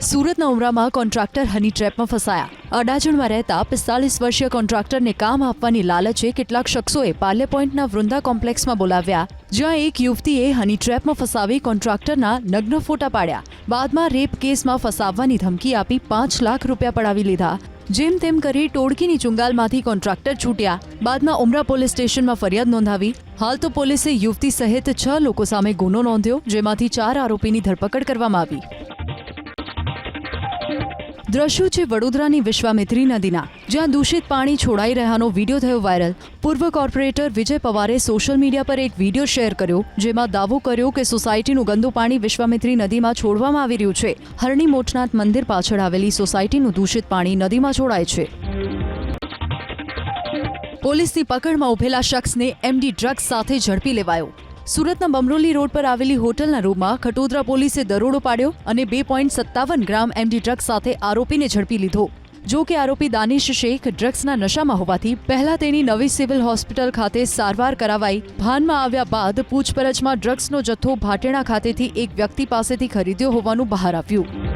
સુરતના ઉમરામાં કોન્ટ્રાક્ટર હની ટ્રેપમાં ફસાયા। અડાજણમાં રહેતા 45 વર્ષીય કોન્ટ્રાક્ટરને કામ આપવાની લાલચે કેટલાક શખ્સોએ પાર્લે પોઈન્ટના વૃંદા કોમ્પ્લેક્સમાં બોલાવ્યા, જ્યાં એક યુવતીએ હની ટ્રેપમાં ફસાવી કોન્ટ્રાક્ટરના નગ્ન ફોટા પાડ્યા। બાદમાં રેપ કેસમાં ફસાવવાની ધમકી આપી 5 લાખ રૂપિયા પડાવી લીધા। જેમ તેમ કરી ટોળકીની ચુંગાલમાંથી કોન્ટ્રાક્ટર છૂટ્યા। બાદમાં ઉમરા પોલીસ સ્ટેશનમાં ફરિયાદ નોંધાવી। હાલ તો પોલીસે યુવતી સહિત 6 લોકો સામે ગુનો નોંધ્યો, જેમાંથી 4 આરોપીની ધરપકડ કરવામાં આવી। દ્રશ્યો છે વડોદરાની વિશ્વામિત્રી નદીના, જ્યાં દૂષિત પાણી છોડાઈ રહ્યાનો વિડીયો થયો વાયરલ। પૂર્વ કોર્પોરેટર વિજય પવારે સોશિયલ મીડિયા પર એક વિડીયો શેર કર્યો, જેમાં દાવો કર્યો કે સોસાયટીનું ગંદુ પાણી વિશ્વામિત્રી નદીમાં છોડવામાં આવી રહ્યું છે। હરણી મોટનાથ મંદિર પાછળ આવેલી સોસાયટીનું દૂષિત પાણી નદીમાં છોડાય છે। પોલીસની પકડમાં ઉભેલા શખ્સને એમડી ડ્રગ્સ સાથે ઝડપી લેવાયો। સુરતના બમરોલી રોડ પર આવેલી હોટલના રૂમમાં ખટોદરા પોલીસે દરોડો પાડ્યો અને 2.57 ગ્રામ એમડી ડ્રગ્સ સાથે આરોપીને ઝડપી લીધો। જો કે આરોપી દાનિશ શેખ ડ્રગ્સના નશામાં હોવાથી પહેલા તેની નવી સિવિલ હોસ્પિટલ ખાતે સારવાર કરાવાઈ। ભાનમાં આવ્યા બાદ પૂછપરછમાં ડ્રગ્સનો જથ્થો ભાટેણા ખાતેથી એક વ્યક્તિ પાસેથી ખરીદ્યો હોવાનું બહાર આવ્યું।